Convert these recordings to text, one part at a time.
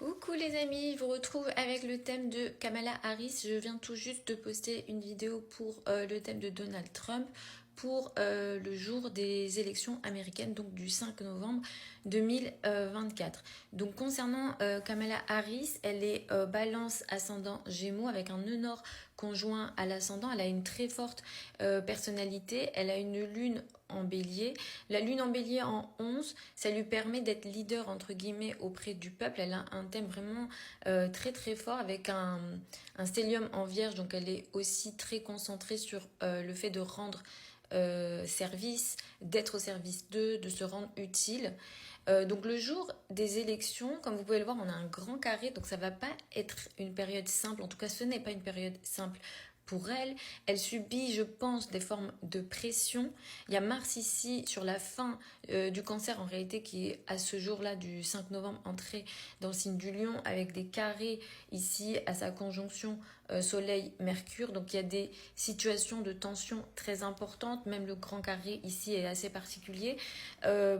Coucou les amis, je vous retrouve avec le thème de Kamala Harris. Je viens tout juste de poster une vidéo pour le thème de Donald Trump pour le jour des élections américaines, donc du 5 novembre 2024. Donc concernant Kamala Harris, elle est balance ascendant Gémeaux avec un nœud nord conjoint à l'ascendant. Elle a une très forte personnalité, elle a une lune en bélier. La lune en bélier en 11, ça lui permet d'être leader entre guillemets auprès du peuple. Elle a un thème vraiment très très fort avec un stellium en vierge, donc elle est aussi très concentrée sur le fait de rendre service, d'être au service d'eux, de se rendre utile. Donc le jour des élections, comme vous pouvez le voir, on a un grand carré, donc ça va pas être une période simple, en tout cas ce n'est pas une période simple pour elle. Elle subit, je pense, des formes de pression. Il y a Mars ici sur la fin du cancer en réalité qui est à ce jour-là du 5 novembre entré dans le signe du lion avec des carrés ici à sa conjonction Soleil-Mercure. Donc il y a des situations de tension très importantes. Même le grand carré ici est assez particulier.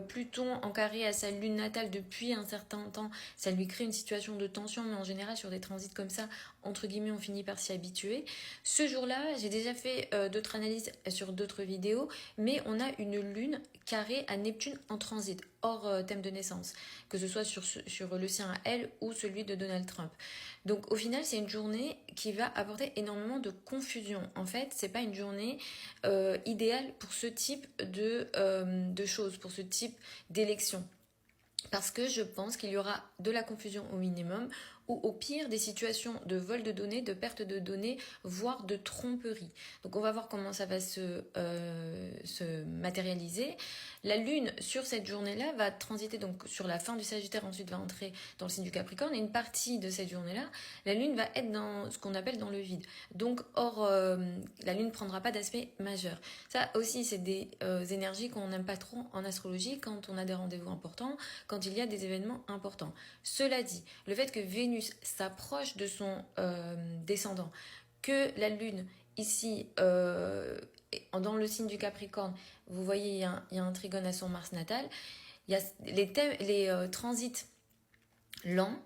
Pluton en carré à sa lune natale depuis un certain temps, ça lui crée une situation de tension, mais en général sur des transits comme ça, entre guillemets, on finit par s'y habituer. Ce jour-là, j'ai déjà fait d'autres analyses sur d'autres vidéos, mais on a une lune carrée à Neptune en transit, hors thème de naissance, que ce soit sur le sien à elle ou celui de Donald Trump. Donc au final, c'est une journée qui va apporter énormément de confusion. En fait, c'est pas une journée idéale pour ce type de choses, pour ce type d'élection. Parce que je pense qu'il y aura de la confusion au minimum ou au pire des situations de vol de données, de perte de données, voire de tromperie. Donc on va voir comment ça va se matérialiser. La Lune sur cette journée-là va transiter donc sur la fin du Sagittaire, ensuite va entrer dans le signe du Capricorne et une partie de cette journée-là, la Lune va être dans ce qu'on appelle dans le vide. Donc la Lune ne prendra pas d'aspect majeur. Ça aussi c'est des énergies qu'on n'aime pas trop en astrologie quand on a des rendez-vous importants, quand il y a des événements importants. Cela dit, le fait que Vénus s'approche de son descendant, que la Lune ici dans le signe du Capricorne, vous voyez il y a un trigone à son Mars natal, il y a les transits lents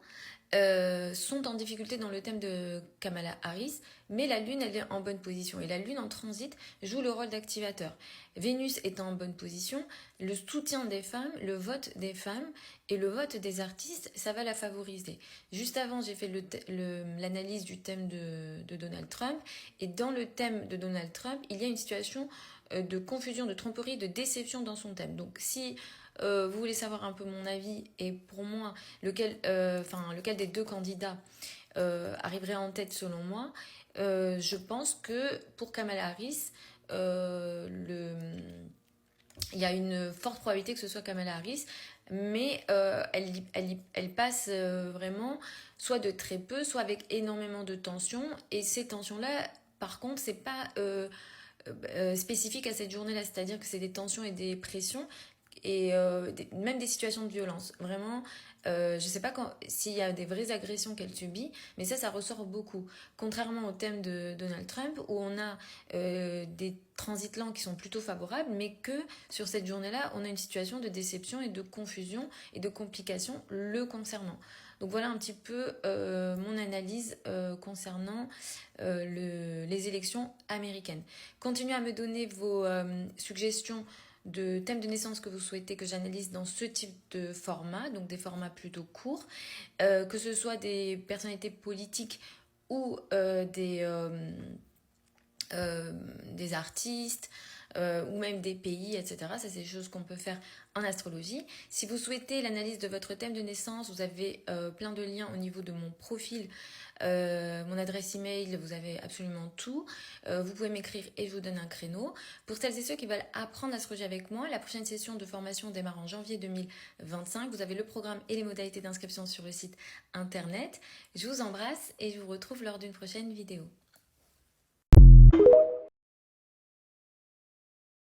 sont en difficulté dans le thème de Kamala Harris, mais la Lune, elle est en bonne position. Et la Lune en transit joue le rôle d'activateur. Vénus étant en bonne position, le soutien des femmes, le vote des femmes et le vote des artistes, ça va la favoriser. Juste avant, j'ai fait l'analyse du thème de Donald Trump. Et dans le thème de Donald Trump, il y a une situation de confusion, de tromperie, de déception dans son thème. Donc si vous voulez savoir un peu mon avis et pour moi lequel des deux candidats arriverait en tête selon moi, je pense que pour Kamala Harris, il y a une forte probabilité que ce soit Kamala Harris, mais elle passe vraiment soit de très peu, soit avec énormément de tensions. Et ces tensions-là, par contre, c'est pas spécifique à cette journée-là, c'est-à-dire que c'est des tensions et des pressions et même des situations de violence. Vraiment, je ne sais pas s'il y a des vraies agressions qu'elle subit, mais ça ressort beaucoup. Contrairement au thème de Donald Trump, où on a des transits lents qui sont plutôt favorables, mais que sur cette journée-là, on a une situation de déception et de confusion et de complications le concernant. Donc voilà un petit peu mon analyse concernant les élections américaines. Continuez à me donner vos suggestions de thèmes de naissance que vous souhaitez que j'analyse dans ce type de format, donc des formats plutôt courts, que ce soit des personnalités politiques ou des artistes, ou même des pays, etc. Ça, c'est des choses qu'on peut faire en astrologie. Si vous souhaitez l'analyse de votre thème de naissance, vous avez plein de liens au niveau de mon profil, mon adresse email, vous avez absolument tout. Vous pouvez m'écrire et je vous donne un créneau. Pour celles et ceux qui veulent apprendre l'astrologie avec moi, la prochaine session de formation démarre en janvier 2025. Vous avez le programme et les modalités d'inscription sur le site internet. Je vous embrasse et je vous retrouve lors d'une prochaine vidéo.